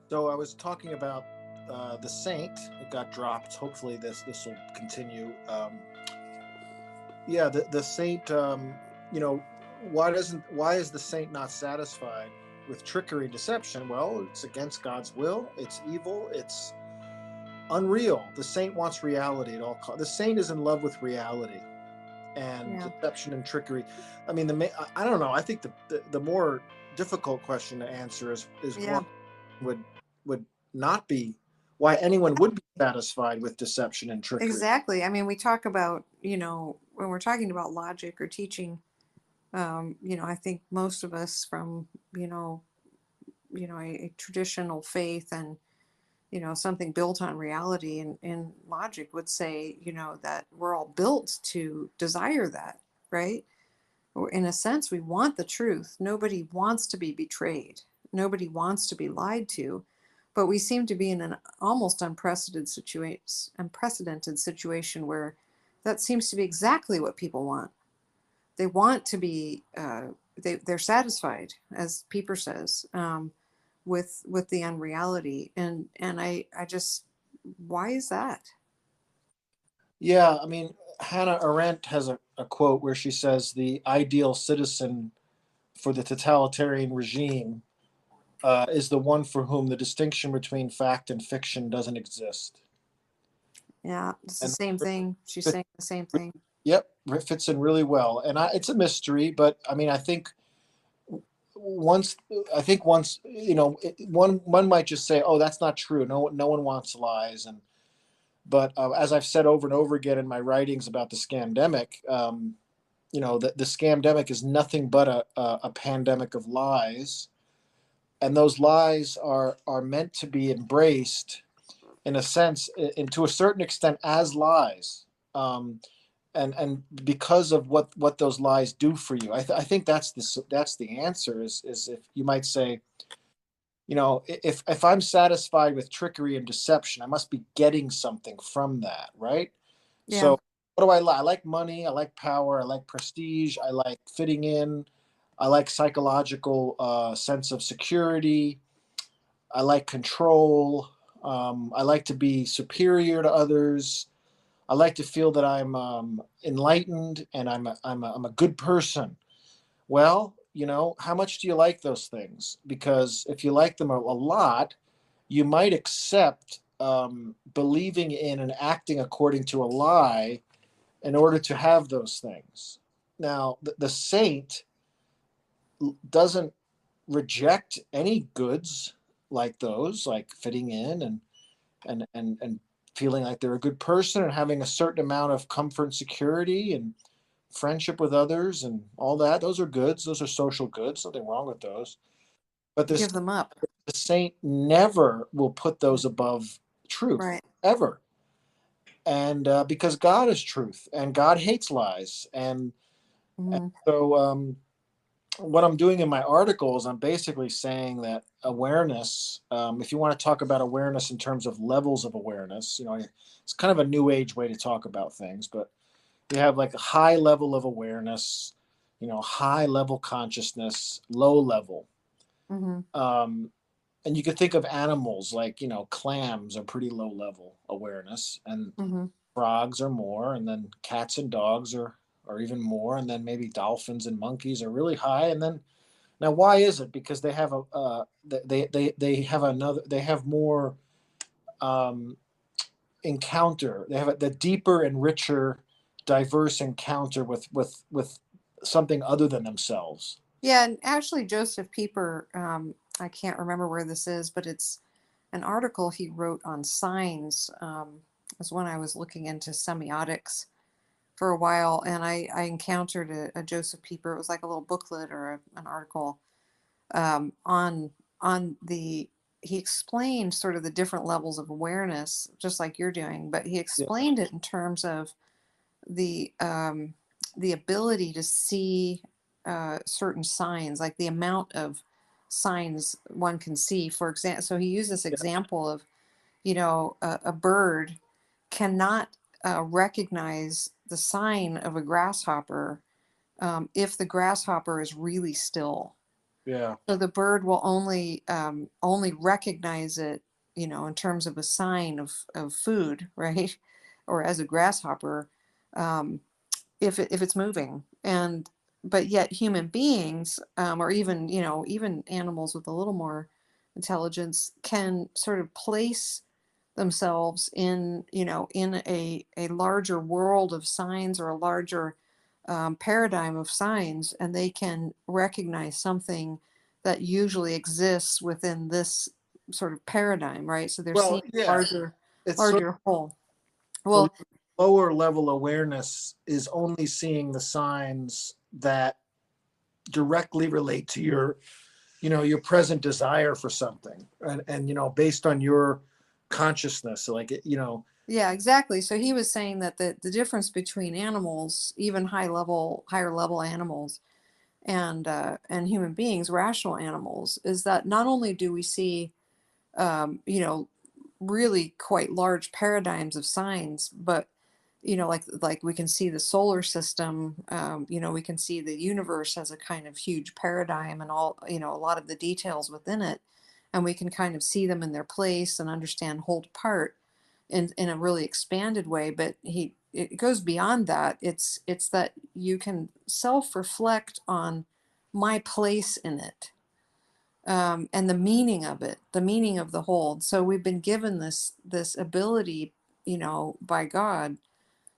So I was talking about the saint. It got dropped. Hopefully this will continue. Yeah, the saint. You know, why is the saint not satisfied with trickery, deception? Well, it's against God's will. It's evil. It's unreal. The saint wants reality at all costs. The saint is in love with reality and Yeah. deception and trickery. I mean, I don't know. I think the more difficult question to answer is why Yeah. would would not be why anyone would be satisfied with deception and trickery. Exactly. I mean, we talk about, when we're talking about logic or teaching, I think most of us from, you know, a traditional faith and, something built on reality and logic would say, that we're all built to desire that, right? Or in a sense, we want the truth. Nobody wants to be betrayed. Nobody wants to be lied to. But we seem to be in an almost unprecedented situation where that seems to be exactly what people want. They want to be, they're satisfied, as Pieper says, with the unreality. And I just, why is that? Yeah, I mean, Hannah Arendt has a quote where she says the ideal citizen for the totalitarian regime is the one for whom the distinction between fact and fiction doesn't exist. Yeah, it's the And same thing. She's saying the same thing. yep, it fits in really well. And it's a mystery, but I mean, once once one might just say, "Oh, that's not true. No one wants lies." And but as I've said over and over again in my writings about the scamdemic, the scamdemic is nothing but a pandemic of lies, and those lies are meant to be embraced in a sense, and to a certain extent, as lies. And because of what those lies do for you, I think that's the answer. Is if you might say, if I'm satisfied with trickery and deception, I must be getting something from that, right? Yeah. So what do I like? I like money. I like power. I like prestige. I like fitting in. I like psychological sense of security. I like control. I like to be superior to others. I like to feel that I'm enlightened and I'm a good person. Well, how much do you like those things? Because if you like them a lot, you might accept believing in and acting according to a lie in order to have those things. Now, the saint doesn't reject any goods like those, like fitting in and feeling like they're a good person and having a certain amount of comfort and security and friendship with others and all that. Those are goods. Those are social goods. Nothing wrong with those. But Give them up. the saint never will put those above truth Right. ever. And because God is truth and God hates lies. And Hmm. so what I'm doing in my articles, I'm basically saying that awareness, if you want to talk about awareness in terms of levels of awareness, it's kind of a new age way to talk about things, but you have like a high level of awareness, high level consciousness, low level. Hmm. Um, and you could think of animals like, clams are pretty low level awareness, and Hmm. frogs are more, and then cats and dogs are even more, and then maybe dolphins and monkeys are really high, and then now, why is it? Because they have they have another they have more um, encounter. They have the deeper and richer, diverse encounter with something other than themselves. Yeah, and actually, Joseph Pieper, I can't remember where this is, but it's an article he wrote on signs. It was when I was looking into semiotics for a while, and I encountered a Joseph Pieper. It was like a little booklet or an article on the. He explained sort of the different levels of awareness, just like you're doing, but he Yeah, explained it in terms of the the ability to see certain signs, like the amount of signs one can see. For example, so he used this yeah, example of, a bird cannot recognize the sign of a grasshopper if the grasshopper is really still. Yeah. So the bird will only recognize it, in terms of a sign of food, right? Or as a grasshopper, um, if it's moving. And but yet human beings, or even animals with a little more intelligence, can sort of place themselves in a larger world of signs, or a larger paradigm of signs, and they can recognize something that usually exists within this sort of paradigm, right? So they're Well, seeing yeah, larger it's sort larger whole. of Well, the lower level awareness is only seeing the signs that directly relate to your, your present desire for something, and based on your consciousness. So like, yeah, exactly. So he was saying that the difference between animals, even higher level animals, and human beings, rational animals, is that not only do we see, you know, really quite large paradigms of signs, but like we can see the solar system, we can see the universe as a kind of huge paradigm, and all, a lot of the details within it, and we can kind of see them in their place and understand hold apart in a really expanded way. But it goes beyond that. It's that you can self-reflect on my place in it, and the meaning of it, the meaning of the whole. So we've been given this ability, by God,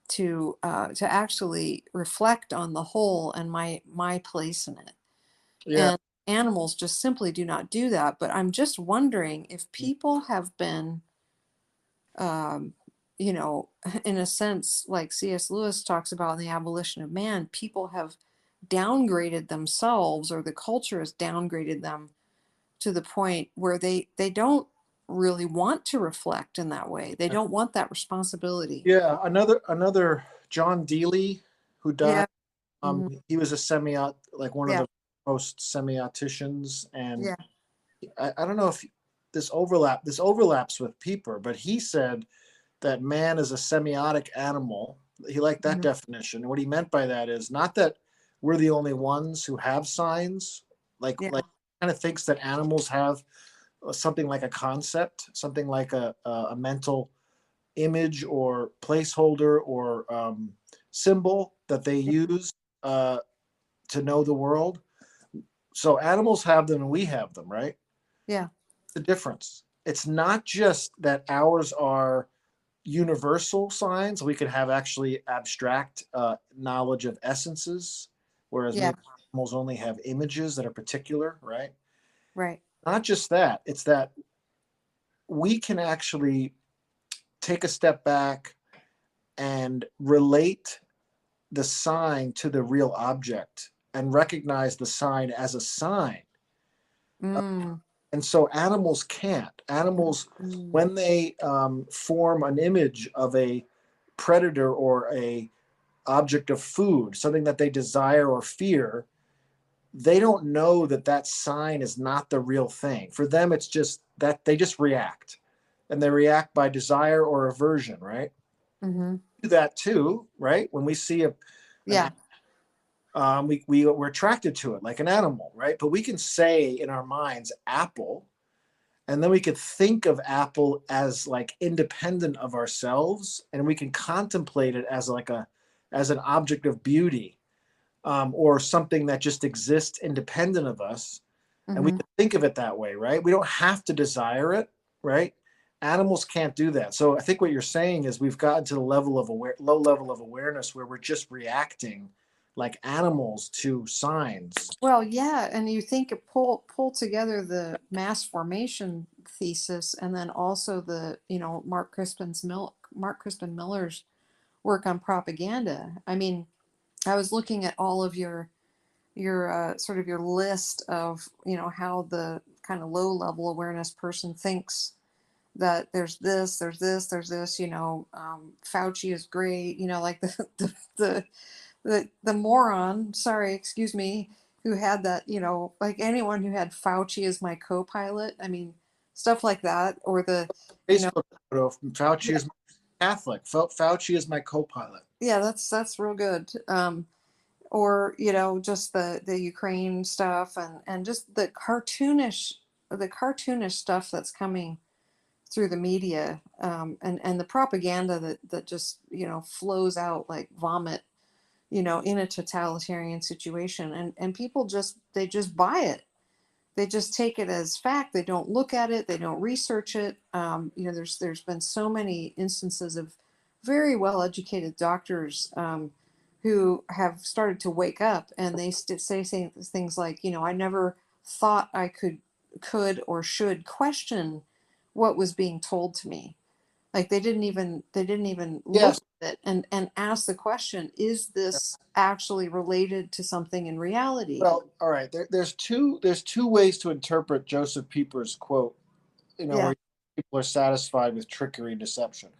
to actually reflect on the whole and my place in it. yeah, And animals just simply do not do that. But I'm just wondering if people have been, um, in a sense, like C.S. Lewis talks about in The Abolition of Man, people have downgraded themselves, or the culture has downgraded them to the point where they don't really want to reflect in that way. They don't want that responsibility. yeah. Another John Deely, who died. Yeah. Hmm. He was a semiot, like one of Yeah. the most semioticians, and Yeah. I don't know if this overlaps with Pieper, but he said that man is a semiotic animal. He liked that Hmm. definition. And what he meant by that is not that we're the only ones who have signs, Yeah. like kind of thinks that animals have something like a concept, something like a mental image or placeholder or symbol that they Yeah. use uh, to know the world. So animals have them and we have them, right? Yeah. The difference. It's not just that ours are universal signs. We can have actually abstract knowledge of essences, whereas Yeah. maybe animals only have images that are particular, right? Right. Not just that, it's that we can actually take a step back and relate the sign to the real object and recognize the sign as a sign. Mm. And so animals can't. Animals, Mm. when they form an image of a predator or a object of food, something that they desire or fear, they don't know that that sign is not the real thing. For them, it's just that they just react, and they react by desire or aversion, right? Mm-hmm. Do that too, right? When we see an Yeah. we're attracted to it like an animal, right? But we can say in our minds apple, and then we could think of apple as like independent of ourselves, and we can contemplate it as like as an object of beauty, or something that just exists independent of us, and we Mm-hmm. can think of it that way, right? We don't have to desire it, right? Animals can't do that. So I think what you're saying is we've gotten to the low level of awareness where we're just reacting like animals to signs. Well, yeah, and you think it pull together the mass formation thesis, and then also the Mark Crispin Miller's work on propaganda. I mean, I was looking at all of your sort of your list of how the kind of low level awareness person thinks that there's this, Fauci is great, like the moron, sorry, excuse me, who had that, like anyone who had Fauci as my co-pilot, I mean, stuff like that, or you know Facebook photo from Fauci yeah, is Catholic. Fauci is my co-pilot. yeah, that's real good. or just the Ukraine stuff, and just the cartoonish stuff that's coming through the media, and the propaganda that just flows out like vomit, in a totalitarian situation, and people just buy it. They just take it as fact. They don't look at it. They don't research it. There's been so many instances of very well educated doctors, who have started to wake up, and they say things like, I never thought I could or should question what was being told to me. Like they didn't even look Yes. at it and ask the question, is this actually related to something in reality? Well, all right. There's two ways to interpret Joseph Pieper's quote. Yeah. Where people are satisfied with trickery and deception.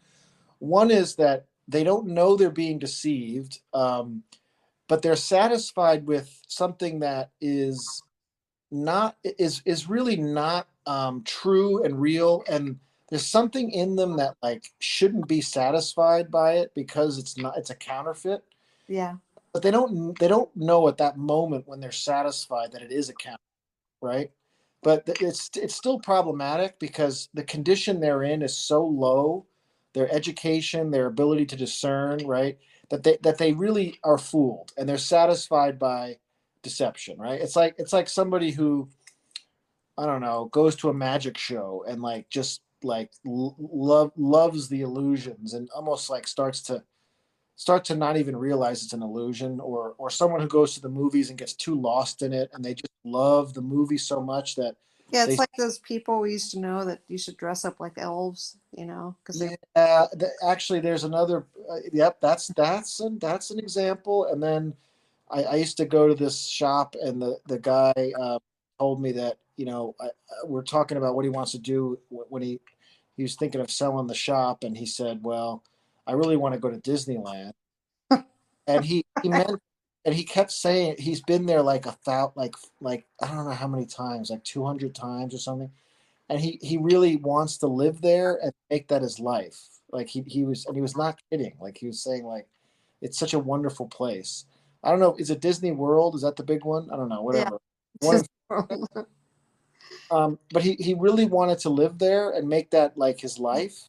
One is that they don't know they're being deceived, but they're satisfied with something that is really not true and real, and there's something in them that like shouldn't be satisfied by it because it's a counterfeit. Yeah. But they don't know at that moment when they're satisfied that it is a counterfeit, right? But it's still problematic because the condition they're in is so low, their education, their ability to discern, right? That they really are fooled and they're satisfied by deception, right? It's like somebody who, I don't know, goes to a magic show and like just like loves the illusions and almost like start to not even realize it's an illusion, or someone who goes to the movies and gets too lost in it and they just love the movie so much that Yeah, they it's like those people we used to know that you should dress up like elves, because they. actually there's another yep, that's an example. And then I used to go to this shop and the guy told me that we're talking about what he wants to do when he was thinking of selling the shop, and he said, well, I really want to go to Disneyland. And he meant, and he kept saying he's been there like like I don't know how many times, like 200 times or something. And he really wants to live there and make that his life. Like he was not kidding. Like he was saying like it's such a wonderful place. I don't know, is it Disney World? Is that the big one? I don't know, Yeah. whatever. One of, but he really wanted to live there and make that like his life.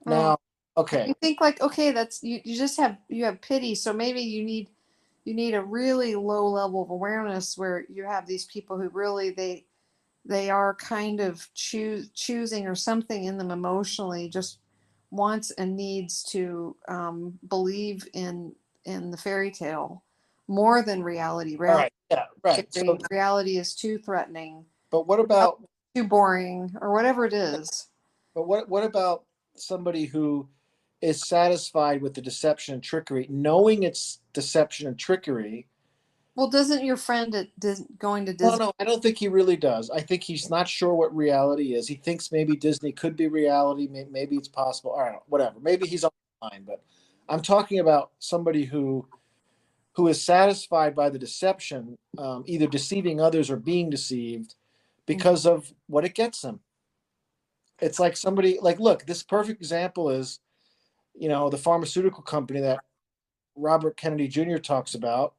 Oh, Now, okay, you think like, okay, that's you just have pity, so maybe you need a really low level of awareness where you have these people who really they are kind of choosing, or something in them emotionally just wants and needs to believe in the fairy tale more than reality. all Reality right, yeah, is right. So, scary. Reality is too threatening. but what Reality about is too boring, or whatever it is. what about somebody who is satisfied with the deception and trickery, knowing it's deception and trickery? Well, doesn't your friend going to No, Disney? no, I don't think he really does. I think he's not sure what reality is. He thinks maybe Disney could be reality. Maybe it's possible. I don't know. Whatever. Maybe he's on the line. But I'm talking about somebody who is satisfied by the deception, either deceiving others or being deceived, because of what it gets them. It's like somebody like, look, this perfect example is, the pharmaceutical company that Robert Kennedy Jr. talks about,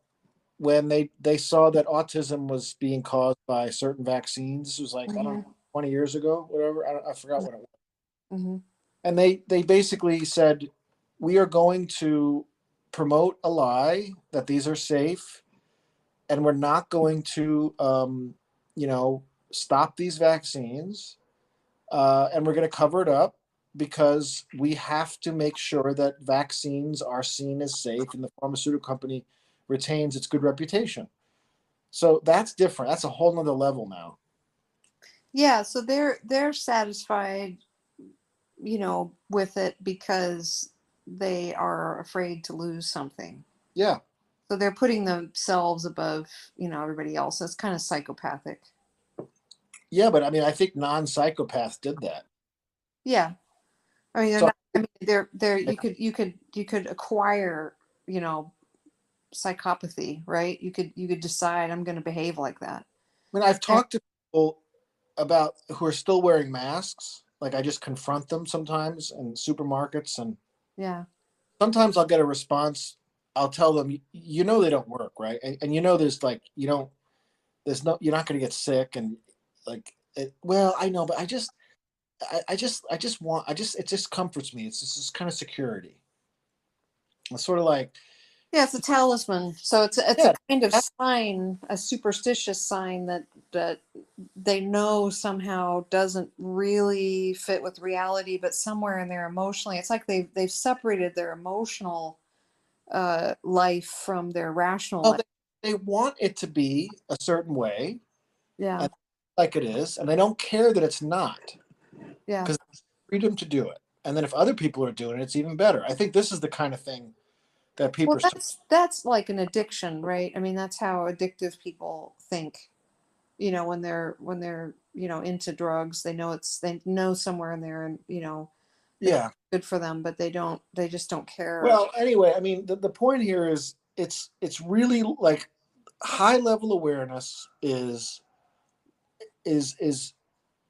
when they saw that autism was being caused by certain vaccines. This was like, I don't know, Mm-hmm. 20 years ago, whatever. I forgot what it was. Mm-hmm. And they basically said, we are going to promote a lie that these are safe, and we're not going to you know stop these vaccines, and we're going to cover it up because we have to make sure that vaccines are seen as safe and the pharmaceutical company retains its good reputation. So that's different. That's a whole nother level now. Yeah, so they're satisfied, with it because they are afraid to lose something. Yeah. So they're putting themselves above, everybody else. That's kind of psychopathic. Yeah, but I mean, I think non-psychopaths did that. Yeah. I mean, they're So not, I mean, they're I you could acquire, psychopathy, right? You could decide, I'm going to behave like that. mean, I've And talked to people about who are still wearing masks. Like I just confront them sometimes in supermarkets, and yeah. sometimes I'll get a response. I'll tell them, you know, they don't work, right? And you know, there's like, you don't, there's no, you're not going to get sick. And like, well, I know, but I just want, it just comforts me. It's just this kind of security. It's sort of like, Yeah, it's a talisman. So it's a yeah, kind of sign, a superstitious sign that they know somehow doesn't really fit with reality, but somewhere in there emotionally, it's like they've separated their emotional life from their rational well, life. they want it to be a certain way, Yeah, and like it is, and they don't care that it's not, yeah. because freedom to do it. And then if other people are doing it, it's even better. I think this is the kind of thing that people Well, are. that's like an addiction, right? I mean, that's how addictive people think. When they're into drugs, they know somewhere in there, and they Yeah. good for them, but they just don't care. Well, anyway, I mean, the point here is it's really like high level awareness is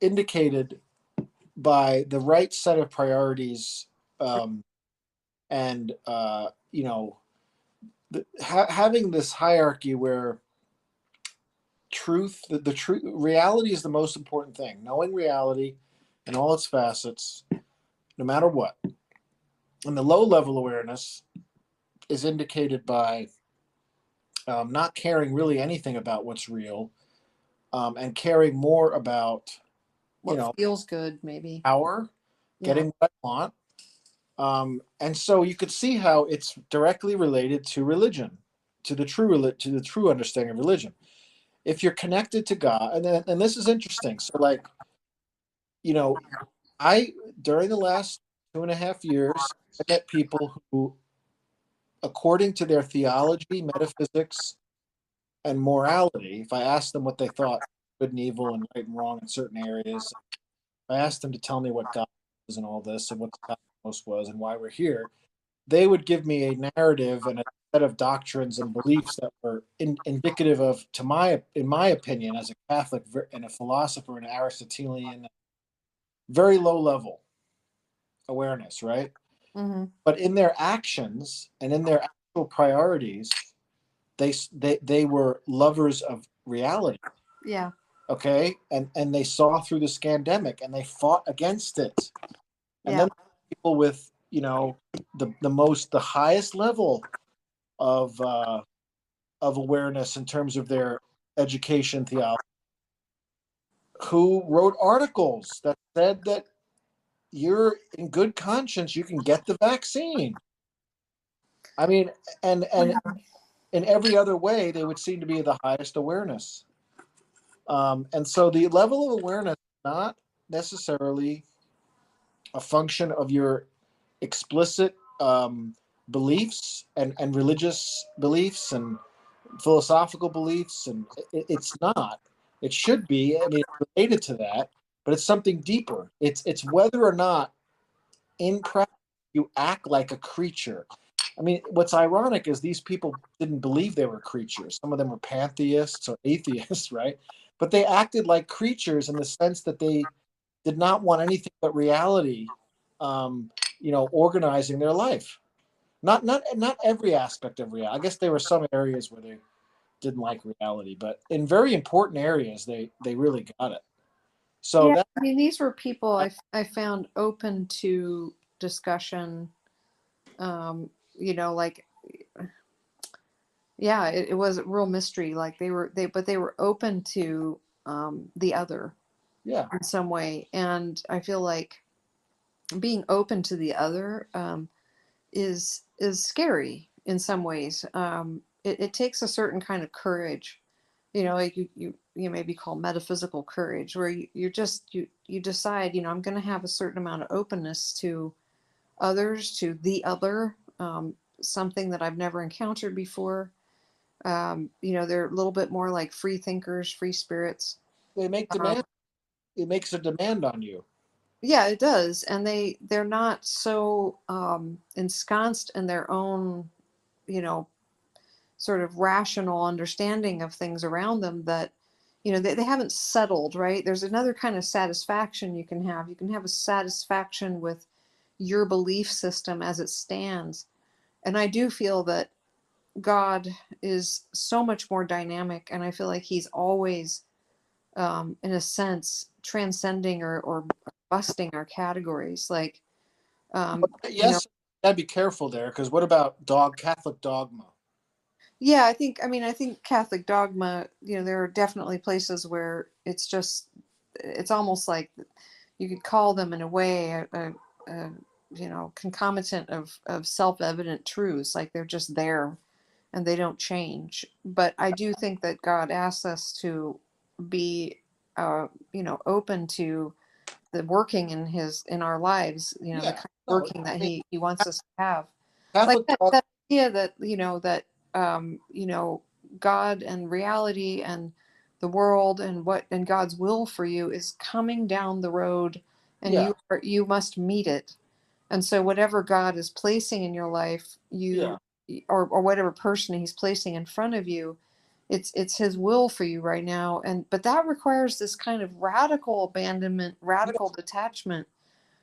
indicated by the right set of priorities, um, and having this hierarchy where the truth, reality is the most important thing. Knowing reality and all its facets, no matter what. And the low level awareness is indicated by not caring really anything about what's real, and caring more about, you What know, feels good, maybe. power, Yeah, getting what I want. And so you could see how it's directly related to religion, to the true understanding of religion. If you're connected to God, and this is interesting. So, like, you know, I during the last 2.5 years, I met people who, according to their theology, metaphysics, and morality, if I asked them what they thought good and evil and right and wrong in certain areas, I asked them to tell me what God was and all this and what the cosmos was and why we're here, they would give me a narrative and a set of doctrines and beliefs that were indicative of, in my opinion, as a Catholic and a philosopher and an Aristotelian, very low level awareness, right? hmm, But in their actions and in their actual priorities, they were lovers of reality. yeah, Okay, and they saw through the scandemic and they fought against it. And yeah, then people with, the highest level of awareness in terms of their education theology, who wrote articles that said that you're in good conscience, you can get the vaccine. I mean, and in every other way, they would seem to be the highest awareness. And so the level of awareness is not necessarily a function of your explicit beliefs and religious beliefs and philosophical beliefs, and it's not. It should be. I mean, it's related to that, but it's something deeper. It's whether or not in practice you act like a creature. I mean, what's ironic is these people didn't believe they were creatures. Some of them were pantheists or atheists, right? But they acted like creatures in the sense that they did not want anything but reality, um, organizing their life. Not every aspect of reality. I guess there were some areas where they didn't like reality, but in very important areas, they really got it. So yeah. that, I mean, these were people I found open to discussion. Like, yeah, it was a real mystery. Like they were open to the other yeah, in some way, and I feel like being open to the other is scary in some ways. It takes a certain kind of courage, like you maybe call metaphysical courage, where you decide, I'm going to have a certain amount of openness to others, to the other, something that I've never encountered before. They're a little bit more like free thinkers, free spirits. they make Um, demand. It makes a demand on you. yeah, it does, and they're not so ensconced in their own, you know, sort of rational understanding of things around them that they haven't settled, right? There's another kind of satisfaction you can have a satisfaction with your belief system as it stands, and I do feel that God is so much more dynamic, and I feel like he's always, in a sense, transcending or busting our categories. Like, you know, Yes, gotta be careful there, because what about Catholic dogma? yeah, I think Catholic dogma, there are definitely places where it's almost like you could call them in a way a concomitant of self-evident truths, like they're just there and they don't change. But I do think that God asks us to be, open to the working in our lives, the Yeah, kind of no, working that I mean, he wants us to have. Like Catholic dogma. that idea that, God and reality and the world and God's will for you is coming down the road, and Yeah, you must meet it. And so whatever God is placing in your life, yeah, or whatever person he's placing in front of you, it's his will for you right now. But that requires this kind of radical abandonment, yeah, radical detachment,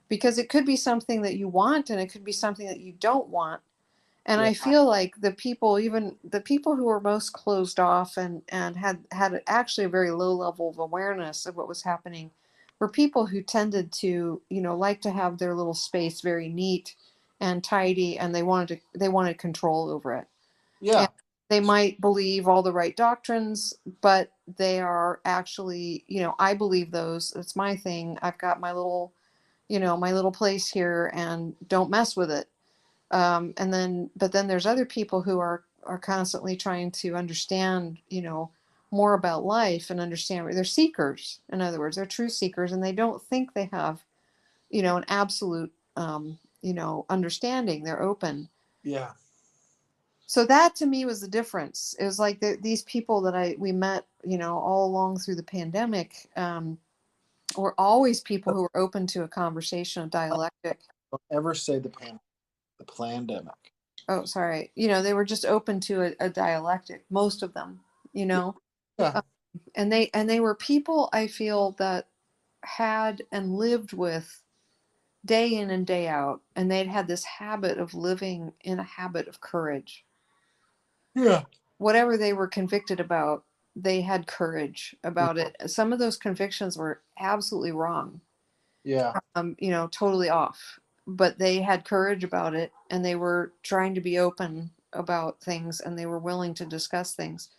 because it could be something that you want and it could be something that you don't want. And yeah, I feel like even the people who were most closed off and had actually a very low level of awareness of what was happening were people who tended to, like to have their little space very neat and tidy, and they wanted control over it. And yeah, they might believe all the right doctrines, but they are actually, I believe those. It's my thing. I've got my little place here, and don't mess with it. But then there's other people who are constantly trying to understand, more about life and understand. They're seekers. In other words, they're true seekers, and they don't think they have, an absolute, understanding. They're open. yeah. So that to me was the difference. It was like these people that we met, all along through the pandemic, were always people who were open to a conversation, a dialectic. Don't ever say the pandemic. Oh, sorry. They were just open to a dialectic, most of them, you know. Yeah, Uh, and they were people, I feel, that had and lived with day in and day out, and they'd had this habit of living in a habit of courage. yeah, Whatever they were convicted about, they had courage about it. Some of those convictions were absolutely wrong, yeah, totally off. But they had courage about it, and they were trying to be open about things, and they were willing to discuss things.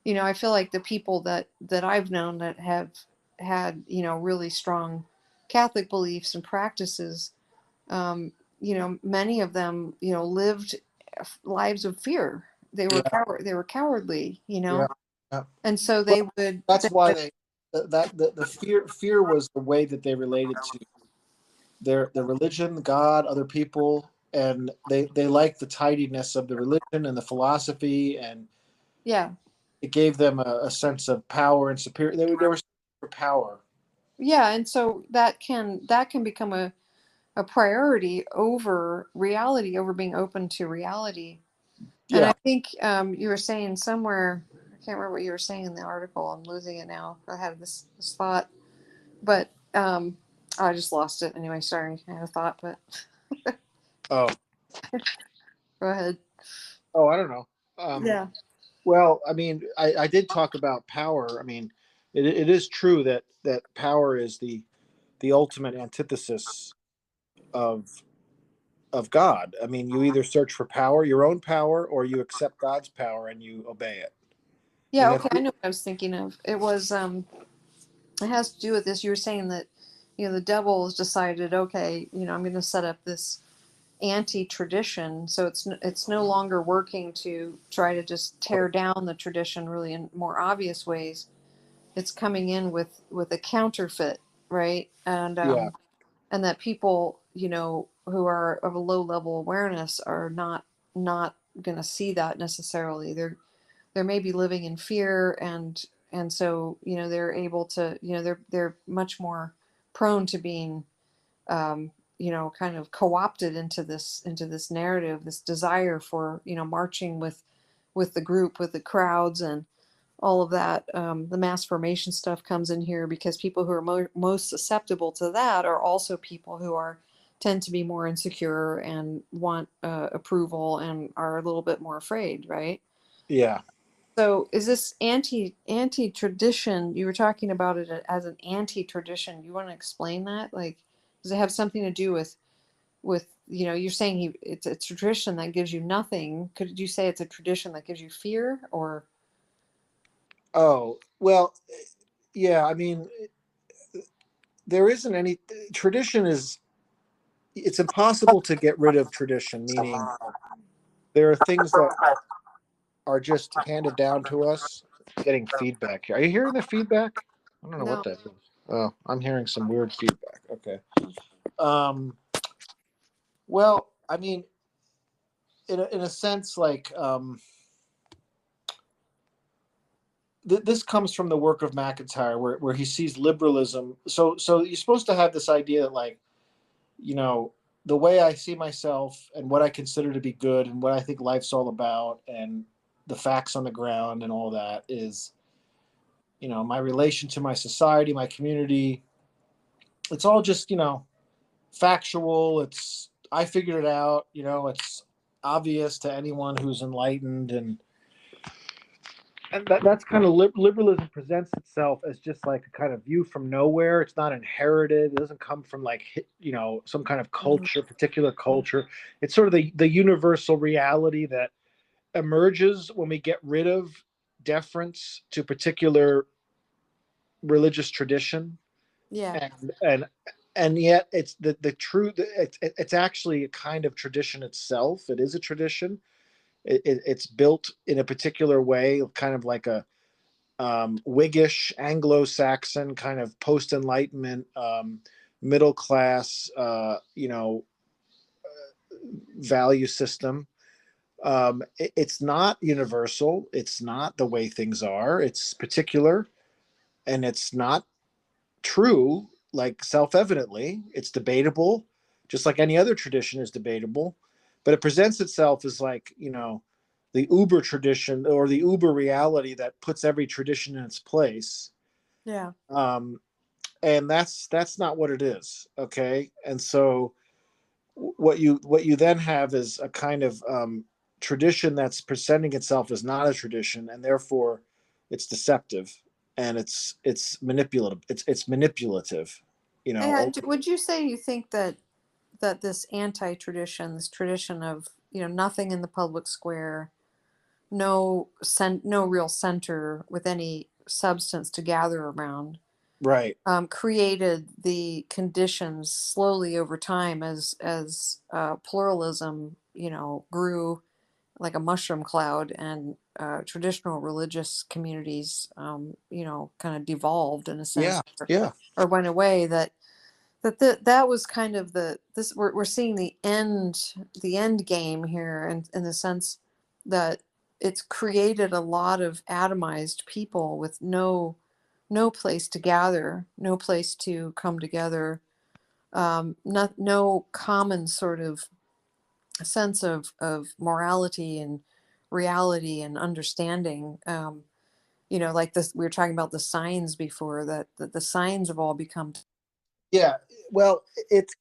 I feel like the people that I've known that have had, really strong Catholic beliefs and practices, many of them, lived lives of fear. yeah, They were cowardly, yeah, yeah. and so Well, they that's why would, the fear was the way that they related to their religion, God, other people, and they liked the tidiness of the religion and the philosophy, and yeah. it gave them a sense of power and superior. They were for power. Yeah, and so that can become a priority over reality, over being open to reality. And Yeah. I think, you were saying somewhere, I can't remember what you were saying in the article. I'm losing it now. I had this thought, but I just lost it. Anyway, sorry. I had a thought, but Oh. go ahead. Oh, I don't know. Um, Yeah. well, I mean, I did talk about power. I mean, it is true that power is the ultimate antithesis of of God. I mean, you either search for power, your own power, or you accept God's power and you obey it. You Yeah. know, Okay. I know what I was thinking of. It has to do with this. You were saying that, the devil has decided, okay, I'm going to set up this anti-tradition, so it's no longer working to try to just tear down the tradition really in more obvious ways. It's coming in with a counterfeit, right? yeah, And that people, who are of a low level awareness are not going to see that necessarily. They're maybe living in fear, and so, they're able to, they're much more prone to being, kind of co-opted into this narrative, this desire for, marching with the group, with the crowds, and all of that. The mass formation stuff comes in here because people who are most susceptible to that are also people who are tend to be more insecure and want approval and are a little bit more afraid, right? Yeah. So is this anti tradition? You were talking about it as an anti tradition. You want to explain that? Like, does it have something to do with you're saying it's a tradition that gives you nothing. Could you say it's a tradition that gives you fear or? Oh, well, yeah. I mean, there isn't any tradition is it's impossible to get rid of tradition, meaning there are things that are just handed down to us. Getting feedback here. Are you hearing the feedback? I don't know what No. that is. Oh, I'm hearing some weird feedback. Okay. Um, well, I mean, in a sense, like this comes from the work of McIntyre, where he sees liberalism. So you're supposed to have this idea that, like, you know, the way I see myself and what I consider to be good and what I think life's all about and the facts on the ground and all that is, my relation to my society, my community. It's all just, factual. I figured it out. It's obvious to anyone who's enlightened, and that's kind of liberalism presents itself as just like a kind of view from nowhere. It's not inherited. It doesn't come from, like, some kind of Mhm. culture, particular culture. It's sort of the universal reality that emerges when we get rid of deference to particular religious tradition, Yeah. and yet it's the truth. It's actually a kind of tradition itself. It is a tradition. It's built in a particular way, kind of like a Whiggish, Anglo-Saxon kind of post-Enlightenment, middle class, value system. It's not universal. It's not the way things are. It's particular, and it's not true. Like, self-evidently, it's debatable, just like any other tradition is debatable. But it presents itself as, like, the uber tradition or the uber reality that puts every tradition in its place. Yeah. um, and that's not what it is. Okay, and so what you then have is a kind of tradition that's presenting itself as not a tradition, and therefore it's deceptive, and it's manipulative. It's manipulative. And would you say you think that this anti tradition, this tradition of nothing in the public square, no real center with any substance to gather around, Right. created the conditions slowly over time as pluralism grew like a mushroom cloud, and traditional religious communities kind of devolved in a sense, Yeah. Yeah. or went away. That was kind of we're seeing the end game here, and in the sense that it's created a lot of atomized people with no place to gather, no place to come together, no common sort of sense of morality and reality and understanding. Like this, we were talking about the signs before, that the signs have all become Yeah. Well, it's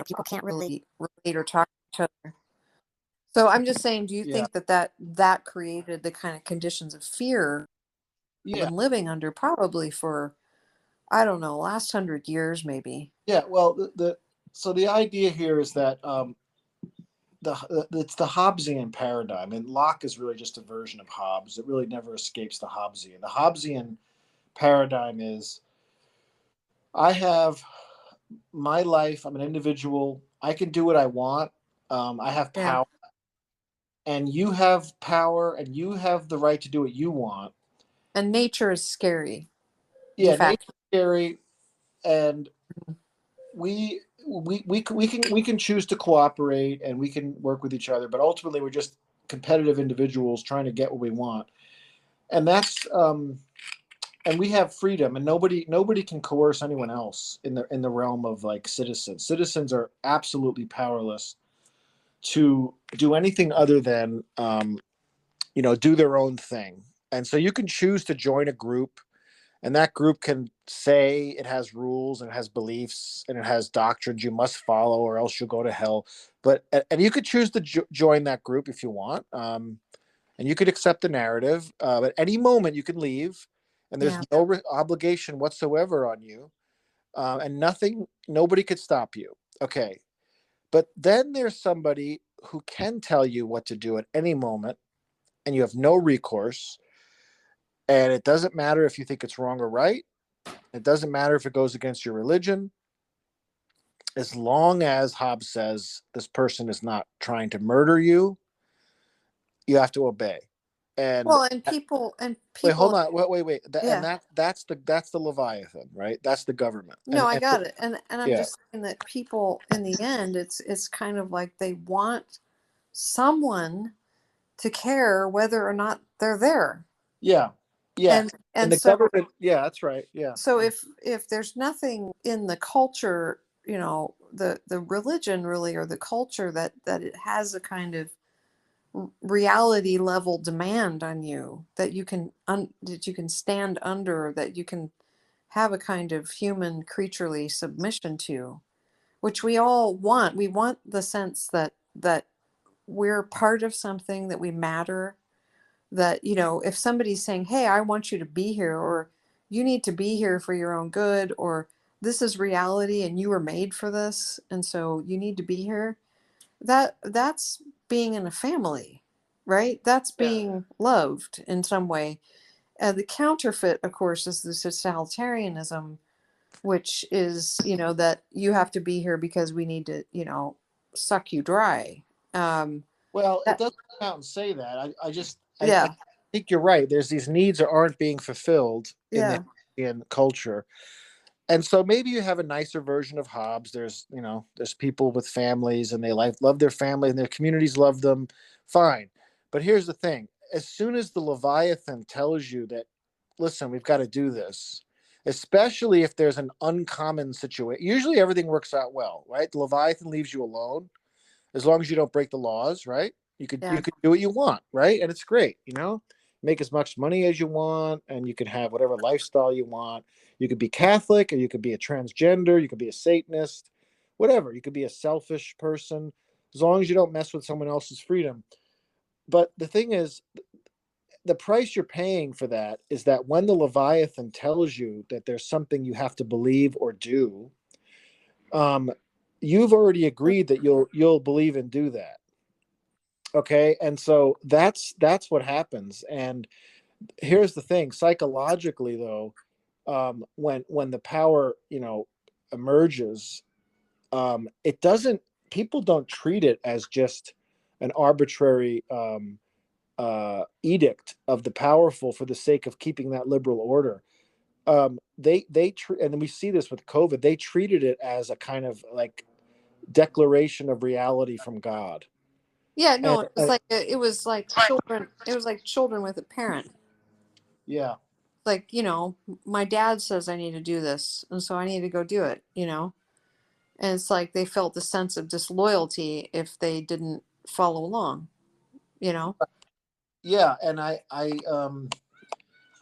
people can't really relate or talk to each other. So I'm just saying, do you yeah. think that created the kind of conditions of fear we've Yeah. been living under probably for, I don't know, last 100 years maybe? Yeah. Well, so the idea here is that it's the Hobbesian paradigm, and Locke is really just a version of Hobbes. It really never escapes the Hobbesian. The Hobbesian paradigm is, I have my life. I'm an individual. I can do what I want. I have Yeah. power, and you have power, and you have the right to do what you want. And nature is scary, de Yeah, nature's facto. scary, and we can choose to cooperate, and we can work with each other, but ultimately we're just competitive individuals trying to get what we want, and and we have freedom, and nobody can coerce anyone else in the realm of, like, citizens. Citizens are absolutely powerless to do anything other than do their own thing. And so you can choose to join a group, And that group can say it has rules and it has beliefs and it has doctrines you must follow or else you'll go to hell. But and you could choose to join that group if you want, and you could accept the narrative. At any moment you can leave, and there's Yeah. no obligation whatsoever on you, and nobody could stop you. Okay, but then there's somebody who can tell you what to do at any moment, and you have no recourse. And it doesn't matter if you think it's wrong or right. It doesn't matter if it goes against your religion. As long as Hobbes says this person is not trying to murder you, you have to obey. And Well, and wait, hold people, on, wait. And yeah. that's the Leviathan, right? That's the government. No, I got it. And I'm Yeah, just saying that people in the end, it's kind of like they want someone to care whether or not they're there. yeah, yeah. And And the so government, yeah, that's right. Yeah, so if there's nothing in the culture, you know, the religion really, or the culture, that it has a kind of reality level demand on you that you can that you can stand under, that you can have a kind of human creaturely submission to, which we all want. We want the sense that we're part of something, that we matter, that, you know, if somebody's saying, hey, I want you to be here, or you need to be here for your own good, or this is reality and you were made for this and so you need to be here, that's being in a family, right? That's yeah. being loved in some way. The counterfeit, of course, is the totalitarianism, which is, you know, that you have to be here because we need to, you know, suck you dry. Well, it That, doesn't come out and say that. I yeah, think you're right. There's these needs that aren't being fulfilled in the yeah, Indian culture. And so maybe you have a nicer version of Hobbes. There's people with families and they love their family and their communities love them. Fine. But here's the thing. As soon as the Leviathan tells you that, listen, we've got to do this, especially if there's an uncommon situation, usually everything works out well, right? The Leviathan leaves you alone as long as you don't break the laws, right? You yeah, could do what you want, right? And it's great, make as much money as you want, and you can have whatever lifestyle you want. You could be Catholic, or you could be a transgender, you could be a Satanist, whatever. You could be a selfish person, as long as you don't mess with someone else's freedom. But the thing is, the price you're paying for that is that when the Leviathan tells you that there's something you have to believe or do, um, you've already agreed that you'll believe and do that. Okay, and so that's what happens. And here's the thing: psychologically, though, when the power emerges, it doesn't. People don't treat it as just an arbitrary edict of the powerful for the sake of keeping that liberal order. And we see this with COVID. They treated it as a kind of like declaration of reality from God. yeah. And, No, it was and like it was like children. It was like children with a parent. yeah, Like, you know, my dad says I need to do this, and so I need to go do it. You know, and it's like they felt a sense of disloyalty if they didn't follow along. You know. yeah, and I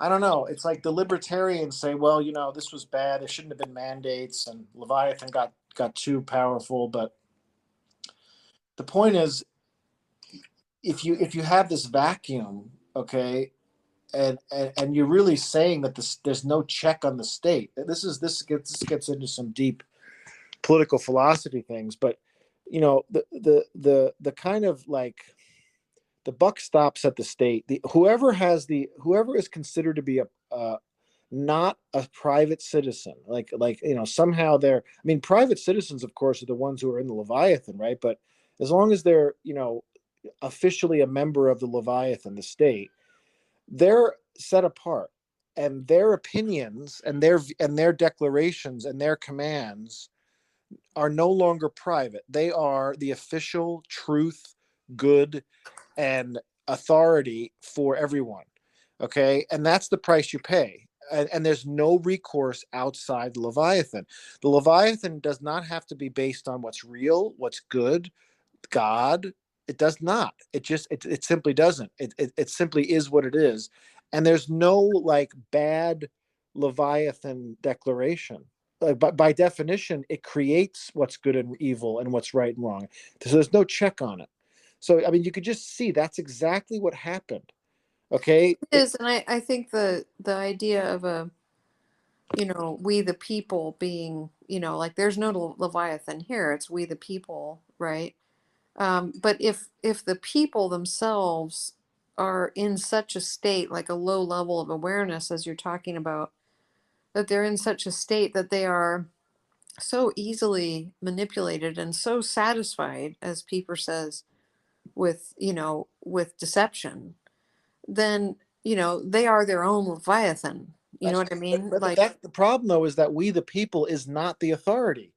don't know. It's like the libertarians say, well, this was bad. It shouldn't have been mandates, and Leviathan got too powerful. But the point is, if you have this vacuum, okay, and you're really saying that there's no check on the state. This gets into some deep political philosophy things, but the kind of like the buck stops at the state. Whoever is considered to be a not a private citizen, like somehow they're. I mean, private citizens, of course, are the ones who are in the Leviathan, right? But as long as they're officially a member of the Leviathan, the state, they're set apart, and their opinions and their declarations and their commands are no longer private. They are the official truth, good, and authority for everyone. Okay. And that's the price you pay. And there's no recourse outside the Leviathan. The Leviathan does not have to be based on what's real, what's good, God. It does not. It simply doesn't. It simply is what it is. And there's no like bad Leviathan declaration. By definition, it creates what's good and evil and what's right and wrong. So there's no check on it. So I mean, you could just see that's exactly what happened. Okay. It is, and I think the idea of a, we the people being, like there's no Leviathan here. It's we the people, right? But if the people themselves are in such a state, like a low level of awareness, as you're talking about, that they're in such a state that they are so easily manipulated and so satisfied, as Pieper says, with deception, then they are their own Leviathan. You know That's what I but, mean? but Like, that the problem though is that we the people is not the authority.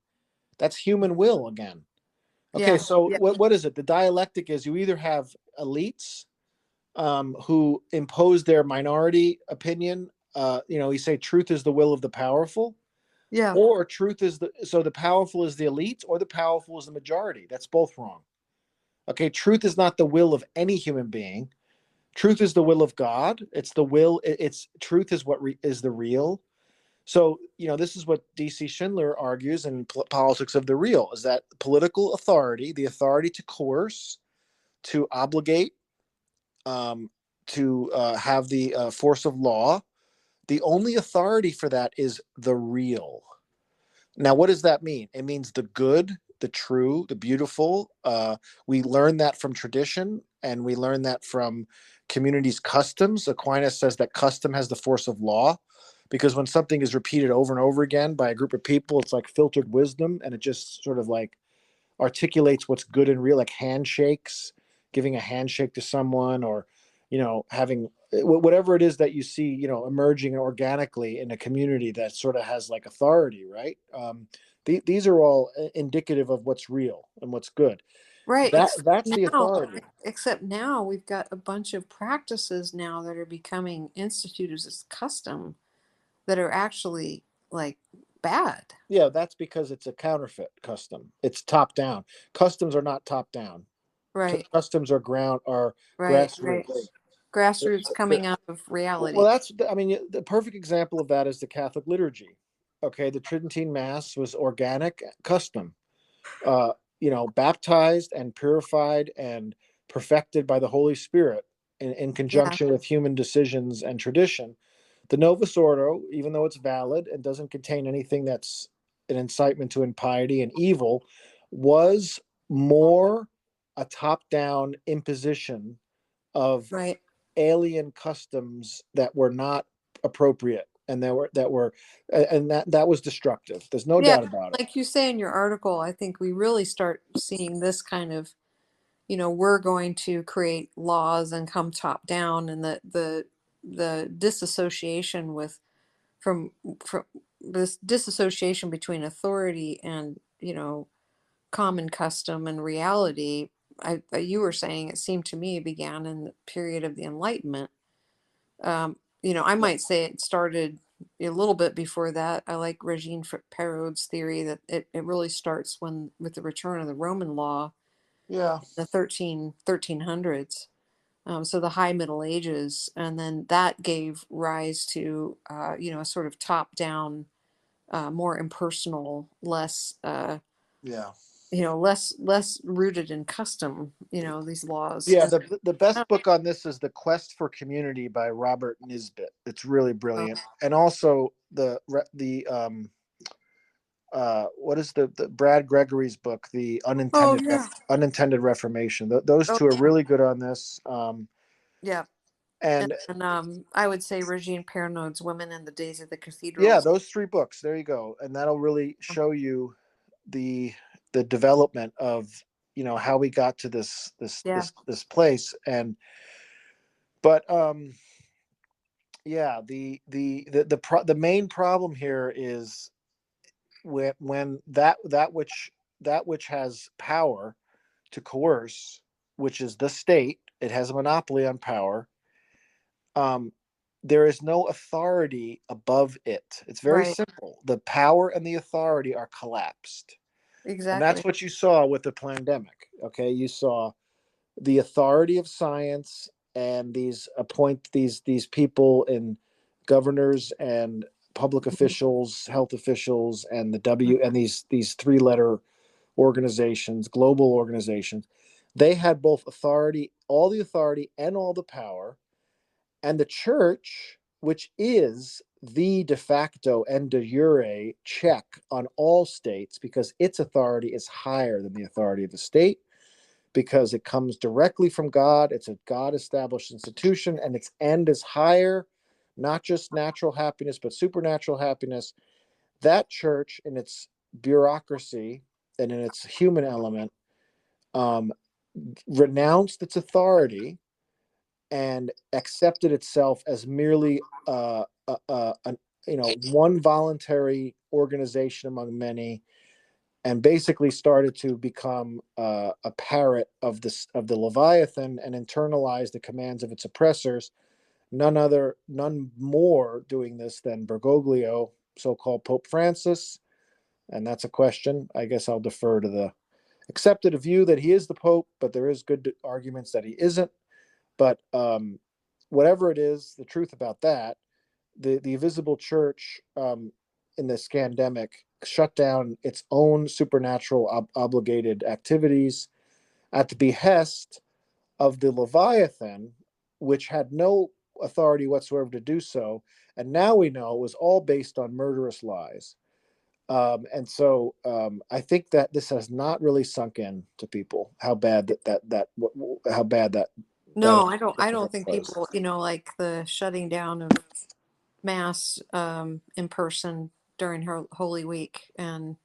That's human will again. Okay, yeah, so yeah, what is it? The dialectic is you either have elites who impose their minority opinion. You say truth is the will of the powerful, yeah, or truth is the powerful is the elite, or the powerful is the majority. That's both wrong. Okay, truth is not the will of any human being. Truth is the will of God. It's the will. It's truth is what is the real. So, this is what D.C. Schindler argues in Politics of the Real, is that political authority, the authority to coerce, to obligate, to have the force of law, the only authority for that is the real. Now, what does that mean? It means the good, the true, the beautiful. We learn that from tradition, and we learn that from communities' customs. Aquinas says that custom has the force of law, because when something is repeated over and over again by a group of people, it's like filtered wisdom, and it just sort of like articulates what's good and real, like handshakes, giving a handshake to someone, or having whatever it is that you see, emerging organically in a community that sort of has like authority, right? These are all indicative of what's real and what's good. right. That's the authority. Except now we've got a bunch of practices now that are becoming instituted as custom that are actually like bad. Yeah, that's because it's a counterfeit custom. It's top down. Customs are not top down. Right, Customs are right. grassroots. Grassroots coming out of Well, reality. that's I mean the perfect example of that is the Catholic liturgy. Okay, the Tridentine Mass was organic custom. Uh, baptized and purified and perfected by the Holy Spirit in Yeah, conjunction with human decisions and tradition. The Novus Ordo, even though it's valid and doesn't contain anything that's an incitement to impiety and evil, was more a top-down imposition of right. alien customs that were not appropriate, and that was destructive. There's no Yeah, doubt about it. like you say in your article, I think we really start seeing this kind of, we're going to create laws and come top down, and the disassociation from this disassociation between authority and common custom and reality. You were saying, it seemed to me, began in the period of the Enlightenment. I might say it started a little bit before that. I like Regine Perraud's theory that it really starts with the return of the Roman law, Yeah, the 1300s. So the High Middle Ages, and then that gave rise to a sort of top down, more impersonal, less yeah, less rooted in custom. These laws. yeah. And The uh, best book on this is The Quest for Community by Robert Nisbet. It's really uh, brilliant. And also the what is the Brad Gregory's book, The oh yeah, Unintended Reformation. Those oh two are really good on this. yeah. And And I would say Regine Pernaud's Women in the Days of the yeah, Cathedrals. those three books. There you go, and that'll really show you the the development of how we got to Yeah, this place. And but yeah, the main problem here is when that which has power to coerce, which is the state, it has a monopoly on power. um there is no authority above it. It's very right. simple. The power and the authority are collapsed. And that's Exactly. what you saw with the pandemic. Okay, you saw the authority of science and these people in governors and public officials, health officials, and the W and these three-letter organizations, global organizations, they had both authority, all the authority and all the power. And the church, which is the de facto and de jure check on all states, because its authority is higher than the authority of the state, because it comes directly from God. It's a God established institution, and its end is higher, not just natural happiness, but supernatural happiness. That church, in its bureaucracy and in its human element, um, renounced its authority and accepted itself as merely an, one voluntary organization among many, and basically started to become a parrot of the Leviathan and internalize the commands of its oppressors. None more doing this than Bergoglio, so-called Pope Francis, and that's a question. I guess I'll defer to the accepted view that he is the Pope, but there is good arguments that he isn't. But whatever it is, the truth about that, the visible church in this scandemic shut down its own supernatural obligated activities at the behest of the Leviathan, which had no authority whatsoever to do so. And now we know it was all based on murderous lies. And so I think that this has not really sunk in to people how bad how bad that No, I don't think was. people, like the shutting down of mass in person during her Holy Week, and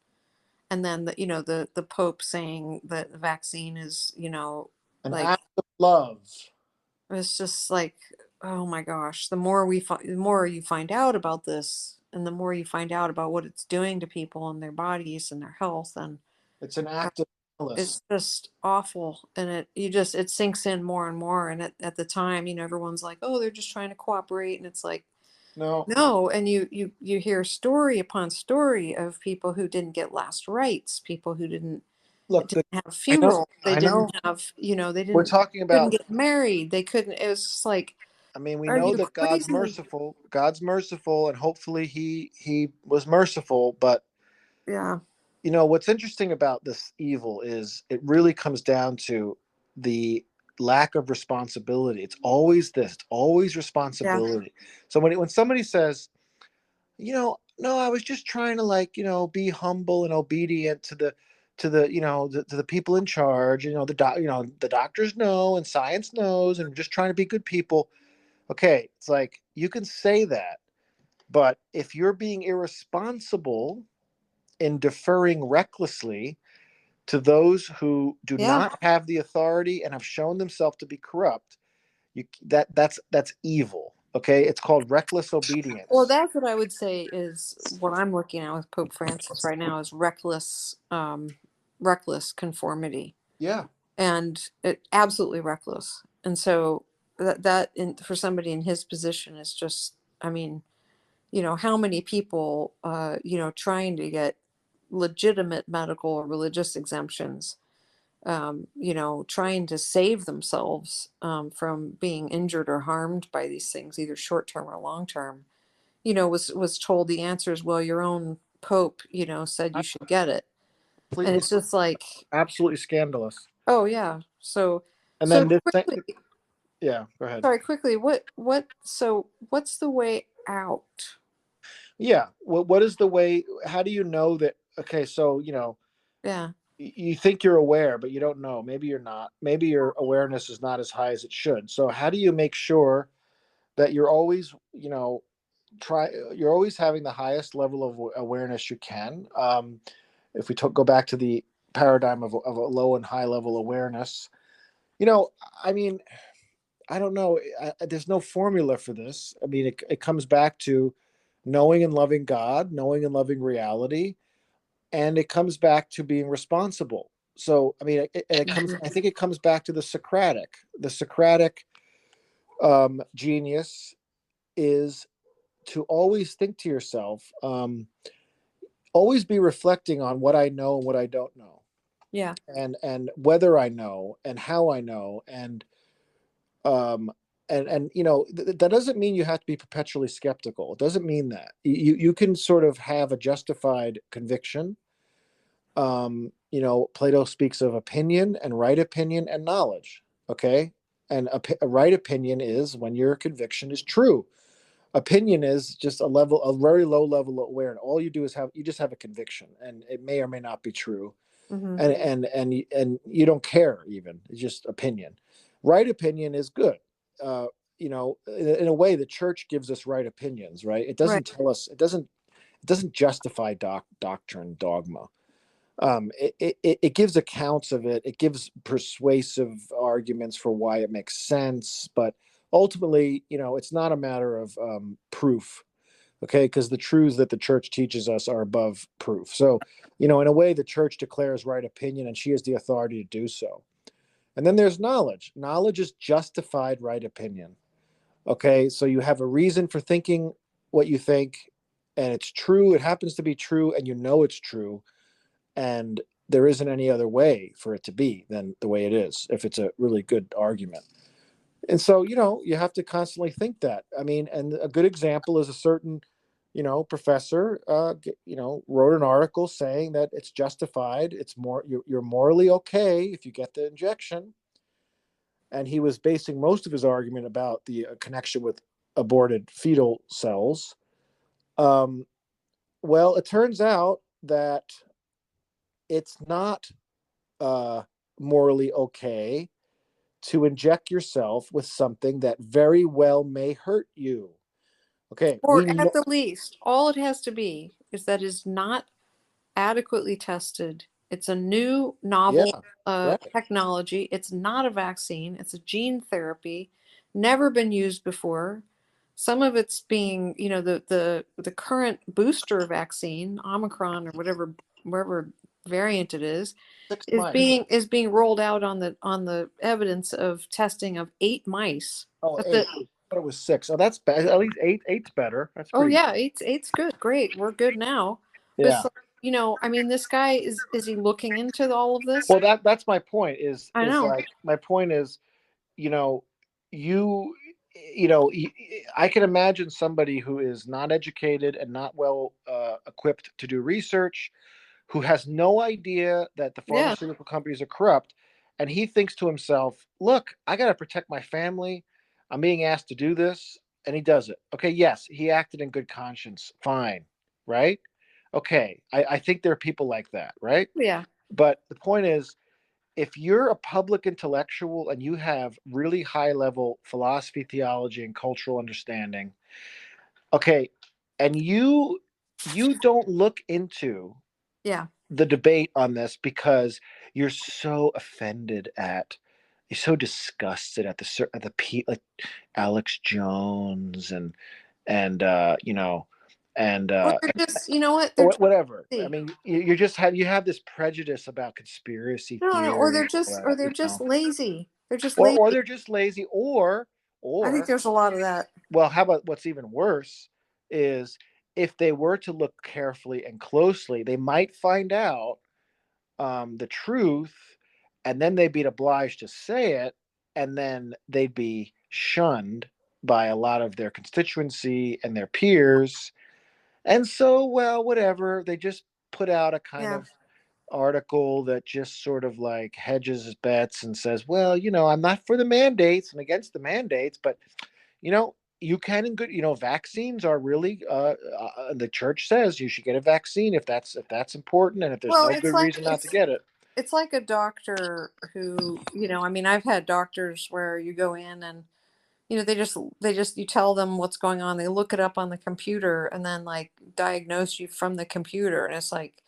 then the Pope saying that the vaccine is, An like, act of love. it's just like, oh my gosh, the more you find out about this, and the more you find out about what it's doing to people and their bodies and their health, and It's an uh, act of malice. it's just awful. And it sinks in more and more. And at the time, everyone's like, oh, they're just trying to cooperate, and it's like, No, no. And you hear story upon story of people who didn't get last rites, people who look, didn't have I know, funeral, they I know. didn't have, they We're didn't talking couldn't about. get married, they couldn't. It was just like, I mean, we are know you that God's crazy? merciful. God's merciful, and hopefully he was merciful. But Yeah, what's interesting about this evil is it really comes down to the lack of responsibility. It's always this. It's always yeah, responsibility. So when somebody says, no, I was just trying to, like, be humble and obedient to the people in charge. The doctors know and science knows, and just trying to be good people. Okay, it's like you can say that, but if you're being irresponsible in deferring recklessly to those who do yeah. not have the authority and have shown themselves to be corrupt, that's evil. Okay, it's called reckless Well, obedience. that's what I would say is what I'm looking at with Pope Francis right now is reckless conformity, Yeah, and it absolutely reckless. And so for somebody in his position is just, I mean, how many people, trying to get legitimate medical or religious exemptions, trying to save themselves from being injured or harmed by these things, either short term or long term, was told the answer is, well, your own pope, said you should get it. And completely, it's just like, absolutely scandalous. oh yeah. So And so then this thing, quickly, yeah, go ahead. sorry, quickly, what's the way out? Yeah, what is the way? How do you know that? Okay, so Yeah. you think you're aware, but you don't know. Maybe you're not. Maybe your awareness is not as high as it should. So how do you make sure that you're always, you're always having the highest level of awareness you can? If we go back to the paradigm of a low and high level awareness, you know, I mean, I don't know. There's no formula for this. I mean, it comes back to knowing and loving God, knowing and loving reality, and it comes back to being responsible. So, I mean, and it comes. I think it comes back to the Socratic. The Socratic genius is to always think to yourself, always be reflecting on what I know and what I don't know, Yeah. and whether I know and how I know, um, and that doesn't mean you have to be perpetually skeptical. It doesn't mean that you can sort of have a justified conviction. Plato speaks of opinion and right opinion and knowledge. Okay. And a right opinion is when your conviction is true. Opinion is just a very low level of awareness. All you do is you just have a conviction, and it may or may not be true, Mm-hmm. and you don't care even. It's just opinion. Right opinion is good. Uh, in a way, the church gives us right opinions, right? It Right. doesn't tell us. It doesn't justify doctrine, dogma. It gives accounts of it. It gives persuasive arguments for why it makes sense, but ultimately, it's not a matter of proof, okay? Because the truths that the church teaches us are above proof. So, in a way, the church declares right opinion, and she has the authority to do so. And then there's knowledge. Knowledge is justified right opinion. Okay, so you have a reason for thinking what you think, and it's true. It happens to be true, and it's true, and there isn't any other way for it to be than the way it is if it's a really good argument. And so you have to constantly think that. I mean, and a good example is a certain professor wrote an article saying that it's justified, you're morally okay if you get the injection, and he was basing most of his argument about the connection with aborted fetal cells. Well, it turns out that it's not morally okay to inject yourself with something that very well may hurt you. Okay, we Or at know. the least, all it has to be is that is not adequately tested. It's a new Yeah, novel right. technology. It's not a vaccine. It's a gene therapy, never been used before. Some of it's being, the current booster vaccine, Omicron or whatever variant it Six is mice. being rolled out on the evidence of testing of 8 mice. Oh, That's eight. it. I thought it was six. Oh, that's bad. At least eight. Eight's better. That's Oh pretty yeah, good. eight's good. Great, we're good now. But it's Yeah. like, I mean, this guy is he looking into all of this? Well, that's my point. I Is know. like my point is, you know, you, I can imagine somebody who is not educated and not well equipped to do research, who has no idea that the Yeah, pharmaceutical companies are corrupt, and he thinks to himself, "Look, I got to protect my family. I'm being asked to do this," and he does it. Okay, yes, he acted in good conscience. Fine, right? Okay, I think there are people like that, right? yeah, But the point is, if you're a public intellectual and you have really high level philosophy, theology, and cultural understanding, okay, and you don't look into yeah. the debate on this because you're so offended at, you're so disgusted at like Alex Jones and Or they're just, you know what? They're trying whatever. to I see. mean, you have this prejudice about conspiracy No, no, or theory, they're just or they're just lazy. They're just or lazy. they're just lazy, or I think or there's a lot of that. well, how about what's even worse is if they were to look carefully and closely, they might find out the truth, and then they'd be obliged to say it, and then they'd be shunned by a lot of their constituency and their peers. And so, well, whatever, they just put out a kind Yeah, of article that just sort of like hedges his bets and says, well, I'm not for the mandates and against the mandates, but you can and good, vaccines are really the church says you should get a vaccine if that's important, and if there's well, no good reason not to get it. it's like a doctor who, I mean, I've had doctors where you go in and they just you tell them what's going on, they look it up on the computer and then like diagnose you from the computer, and it's like,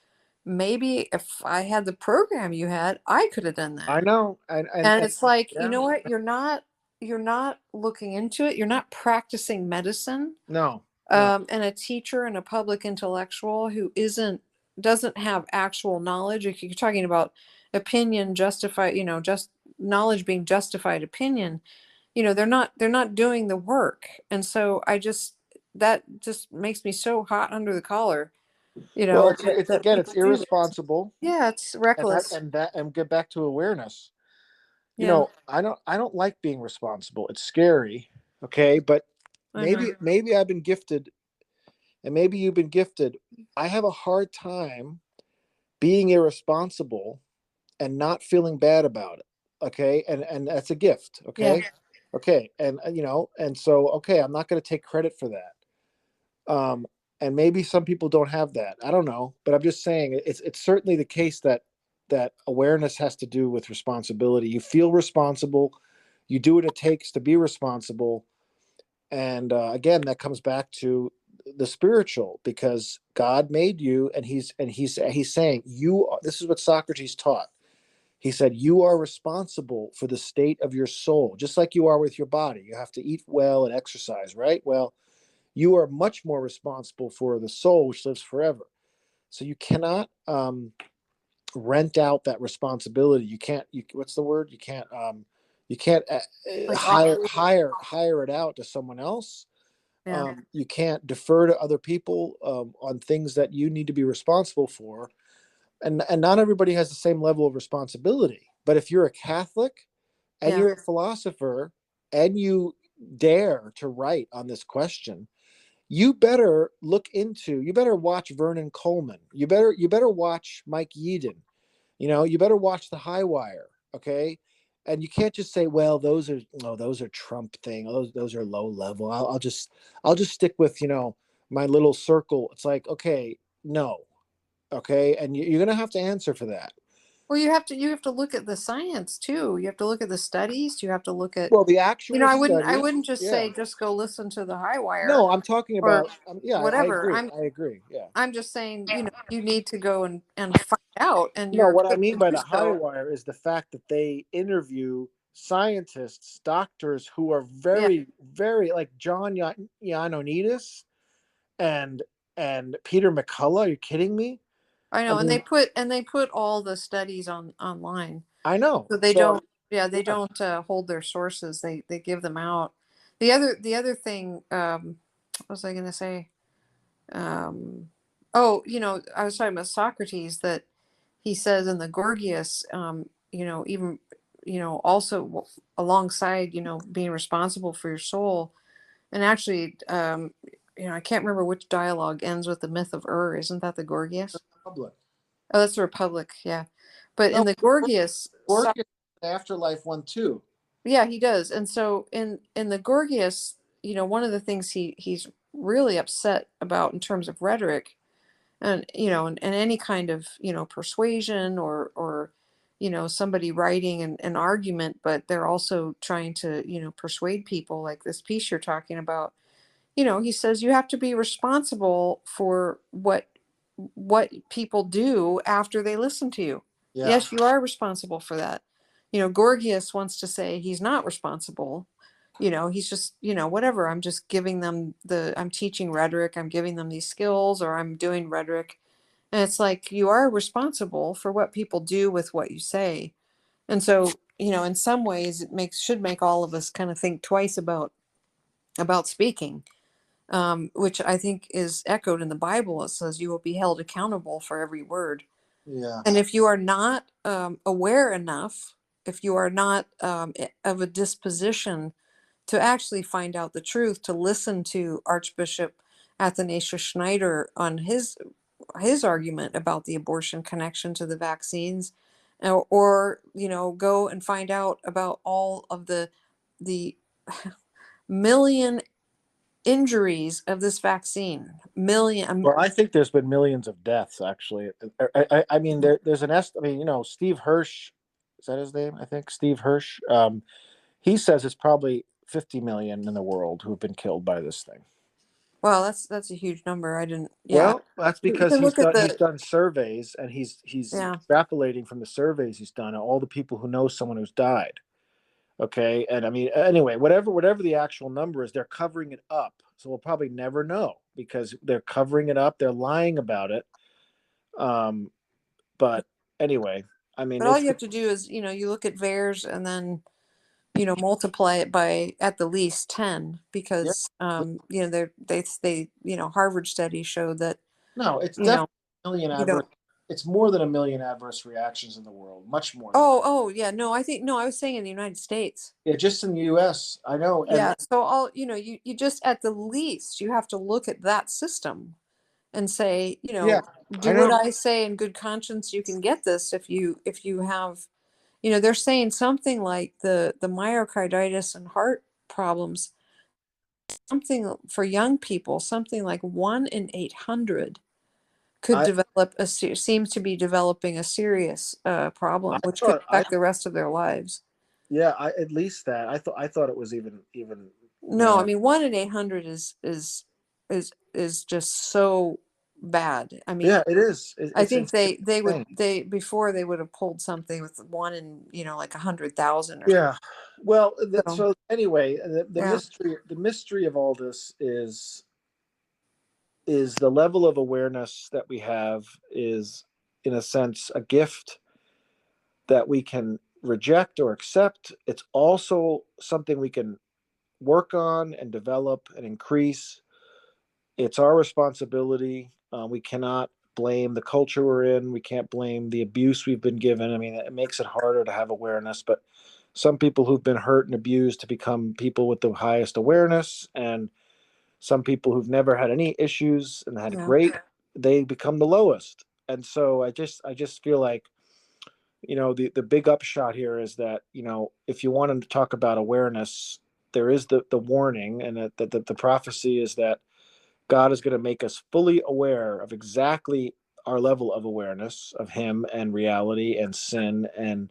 maybe if I had the program you had, I could have done that. I know, and And it's like, you yeah, know what, you're not looking into it, you're not practicing medicine. no, no, And a teacher and a public intellectual who doesn't have actual knowledge. If you're talking about opinion justified, just knowledge being justified opinion, they're not doing the work. And so that just makes me so hot under the collar, well, that, it's again, it's people do this. irresponsible, Yeah, it's and that reckless. and that and get back to awareness. Yeah. I don't like being responsible. It's scary. Okay, but Mm-hmm. maybe I've been gifted, and maybe you've been gifted. I have a hard time being irresponsible and not feeling bad about it. Okay, and that's a gift. Yeah. Okay, okay, and and so okay, I'm not going to take credit for that. And maybe some people don't have that. I don't know, but I'm just saying it's certainly the case that awareness has to do with responsibility. You feel responsible, you do what it takes to be responsible, and again, that comes back to the spiritual, because God made you, and he's saying you. This is what Socrates taught. He said, you are responsible for the state of your soul, just like you are with your body. You have to eat well and exercise, right? Well, you are much more responsible for the soul, which lives forever. So you cannot rent out that responsibility. You can't. What's the word? You can't Like hire it out to someone else. yeah. You can't defer to other people on things that you need to be responsible for. And not everybody has the same level of responsibility. But if you're a Catholic and Yeah. you're a philosopher and you dare to write on this question, you better you better watch Vernon Coleman. You better watch Mike Yeadon. You better watch the High Wire. Okay. And you can't just say, well, those are Trump thing. Those are low level. I'll just stick with, my little circle. It's like, okay, no. Okay. And you're going to have to answer for that. Well, you have to look at the science too. You have to look at the studies. You have to look at, Well, the actual I studies. wouldn't just Yeah. say just go listen to the high wire No, I'm talking or about, yeah, I whatever. agree. I agree. Yeah. I'm just saying, you need to go and find out, and No, you're what I equipped mean to by do the high so. wire is the fact that they interview scientists, doctors who are Yeah, very, very, like John Ioannidis and Peter McCullough. Are you kidding me? I I know, and mean, they put all the studies online, I know. so they So don't. Yeah, they yeah, don't hold their sources. They give them out. The other thing, what was I going to say? Um, oh, I was talking about Socrates, that he says in the Gorgias, even, also alongside, being responsible for your soul. And actually, I can't remember which dialogue ends with the myth of Ur. Isn't that the Gorgias? public. Oh, that's the Republic. Yeah. But in No, the Gorgias, Orchid Afterlife one too. yeah, he does. And so in the Gorgias, one of the things he's really upset about in terms of rhetoric, and and any kind of persuasion, or somebody writing an argument, but they're also trying to persuade people, like this piece you're talking about. He says you have to be responsible for what people do after they listen to you. Yeah, Yes, you are responsible for that. Gorgias wants to say he's not responsible. He's just, whatever. I'm just giving them I'm teaching rhetoric. I'm giving them these skills, or I'm doing rhetoric. And it's like, you are responsible for what people do with what you say. And so, in some ways should make all of us kind of think twice about speaking, which I think is echoed in the Bible. It says you will be held accountable for every word. yeah, And if you are not aware enough, if you are not of a disposition to actually find out the truth, to listen to Archbishop Athanasius Schneider on his argument about the abortion connection to the vaccines, or go and find out about all of the million injuries of this vaccine. Million. well, I think there's been millions of deaths actually. I mean, there's I mean, Steve Hirsch, is that his name? I think Steve Hirsch. He says it's probably 50 million in the world who've been killed by this thing. Well, that's a huge number. I didn't. Yeah, Well, that's you because can look at he's the. done surveys, and he's Yeah. extrapolating from the surveys he's done, all the people who know someone who's died. Okay, and I mean, anyway, whatever the actual number is, they're covering it up, so we'll probably never know because they're covering it up. They're lying about it. Um, but anyway, I mean, But all you have to do is, you look at VAERS, and then multiply it by at the least 10, yeah, because they Harvard studies show that no, it's you know definitely a million you don't adverse. it's more than 1 million adverse reactions in the world, much more than Oh, that. oh, yeah. No, I think no, I was saying in the United States. Yeah, just in the U.S., I know, and Yeah. So all, you just at the least you have to look at that system and say, yeah, I do what know. I say in good conscience. You can get this if you have, they're saying something like the myocarditis and heart problems, something for young people, something like 1 in 800 could I develop seems to be developing a serious I problem, which could thought I affect the rest of their lives. yeah, I at least that I thought it was even No, I more. mean 1 in 800 is just so bad. I mean, Yeah, it is. I It's think they would insane. they before they would have pulled something with one in like 100,000 or Yeah. Well, so. so anyway, the Yeah, mystery of all this is the level of awareness that we have is, in a sense, a gift that we can reject or accept. It's also something we can work on and develop and increase. It's our responsibility. We cannot blame the culture we're in. We can't blame the abuse we've been given. I mean, it makes it harder to have awareness, but some people who've been hurt and abused to become people with the highest awareness, and some people who've never had any issues and had yeah, great, they become the lowest. And so I just feel like, the big upshot here is that, if you want to talk about awareness, there is the warning, and that the prophecy is that God is going to make us fully aware of exactly our level of awareness of Him and reality and sin and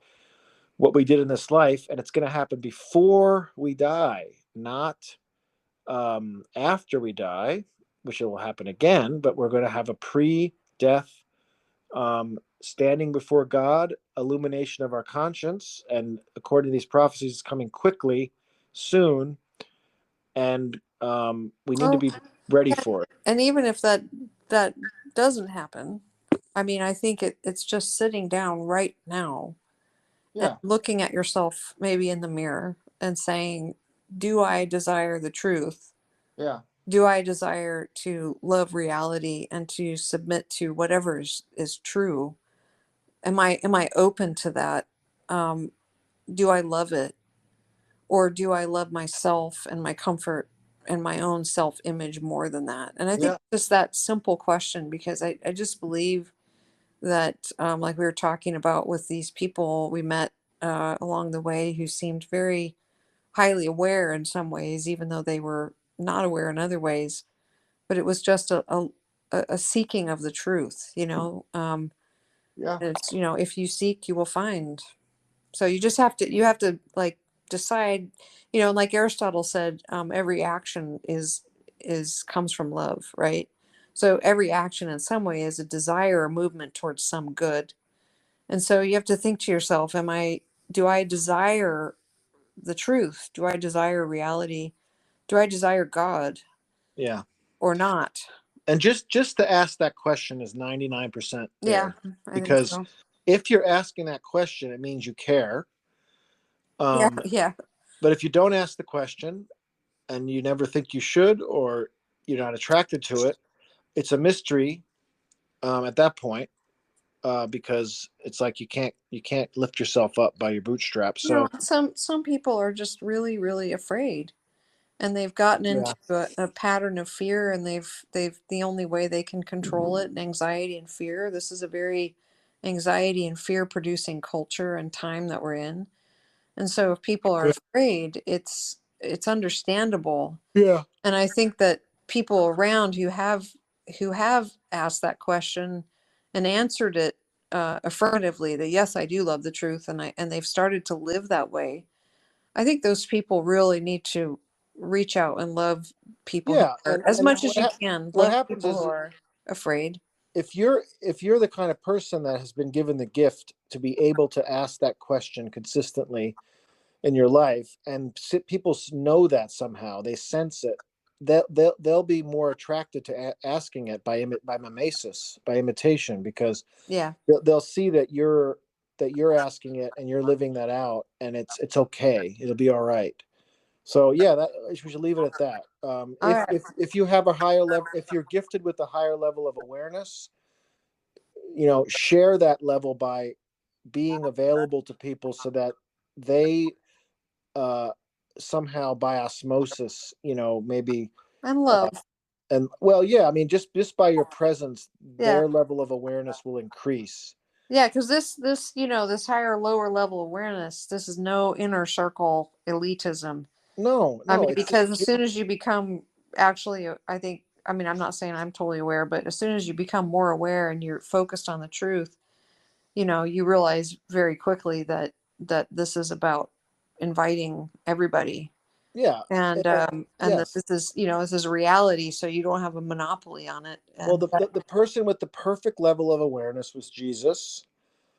what we did in this life. And it's going to happen before we die, not after we die, which it will happen again, but we're going to have a pre death standing before God, illumination of our conscience. And according to these prophecies, it's coming quickly, soon. And we need to oh be ready yeah. for it. And even if that doesn't happen, I mean, I think it's just sitting down right now and Yeah. looking at yourself maybe in the mirror and saying, do I desire the truth? Yeah. Do I desire to love reality and to submit to whatever is true? Am I open to that? um, do I love it, or do I love myself and my comfort and my own self image more than that? And I think Yeah. just that simple question, because I just believe that, like we were talking about with these people we met along the way who seemed very highly aware in some ways, even though they were not aware in other ways. But it was just a seeking of the truth, Yeah. it's, if you seek, you will find. So you have to like decide, like Aristotle said, every action is comes from love, right? So every action in some way is a desire or movement towards some good. And so you have to think to yourself, do I desire the truth? Do I desire reality? Do I desire God Yeah. or not? And just to ask that question is 99% Yeah, there, I think because so. if you're asking that question, it means you care. Yeah, Um, yeah. but if you don't ask the question and you never think you should, or you're not attracted to it, it's a mystery at that point, because it's like you can't lift yourself up by your bootstraps. No, So some people are just really, really afraid, and they've gotten yeah, into a pattern of fear, and they've the only way they can control it, and anxiety and fear. This is a very anxiety and fear producing culture and time that we're in. And so if people are afraid, it's understandable. yeah, And I think that people around who have asked that question and answered it affirmatively, that yes, I do love the truth, and they've started to live that way. I think those people really need to reach out and love people who yeah. are, And as and much as you can, what love happens people who is, are afraid. if you're the kind of person that has been given the gift to be able to ask that question consistently in your life, and people know that somehow they sense it, they'll be more attracted to asking it by mimesis, by imitation, because Yeah. they'll see that you're asking it and you're living that out, and it's okay, it'll be all right. So yeah, that we should leave it at that. All If right. if if you have a higher level, if you're gifted with a higher level of awareness, share that level by being available to people so that they uh, somehow by osmosis, maybe, And uh, love. and well, yeah, I mean, just by your presence, Yeah. their level of awareness will increase. Yeah, because this this higher lower level awareness, this is no inner circle elitism. No, I no, mean, it's because as soon as you become actually, I think, I mean, I'm not saying I'm totally aware, but as soon as you become more aware and you're focused on the truth, you realize very quickly that this is about inviting everybody, yeah, and that yes. this is reality, so you don't have a monopoly on it. Well, And the person with the perfect level of awareness was Jesus,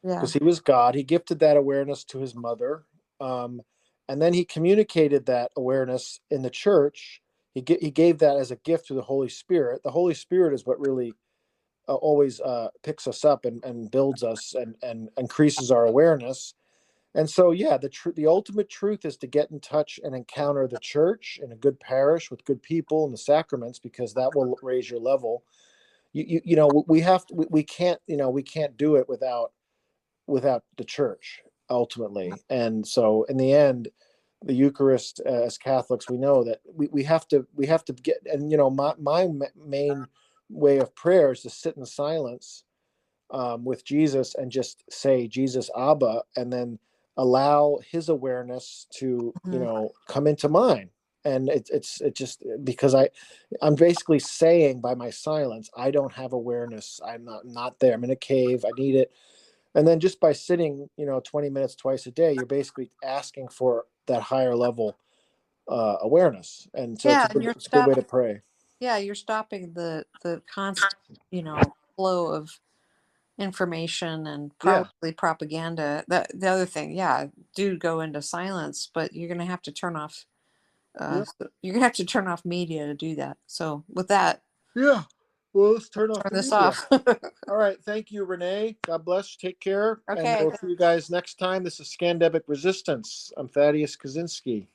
yeah. because he was God. He gifted that awareness to his mother, um, and then he communicated that awareness in the church. He gave that as a gift to the Holy Spirit. The Holy Spirit is what really always picks us up and builds us and increases our awareness. And so, yeah, the ultimate truth is to get in touch and encounter the church in a good parish with good people and the sacraments, because that will raise your level. We have to, we can't, we can't do it without the church ultimately. And so in the end, the Eucharist, as Catholics, we know that we have to get, and my main way of prayer is to sit in silence with Jesus and just say Jesus Abba, and then allow his awareness to Mhm. come into mine. And it just, because I'm basically saying by my silence, I don't have awareness. I'm not there. I'm in a cave. I need it. And then just by sitting 20 minutes twice a day, you're basically asking for that higher level awareness. And so Yeah, and it's a good way to pray. you're stopping the constant, flow of information and Yeah. probably propaganda. The other thing, yeah, do go into silence, but you're gonna have to turn off. Yeah. You're gonna have to turn off media to do that. So with that, Yeah. Well, let's turn off turn the this media. off. All right. Thank you, Renee. God bless. Take care. And Okay. we'll see you guys next time. This is Scandebic Resistance. I'm Thaddeus Kaczynski.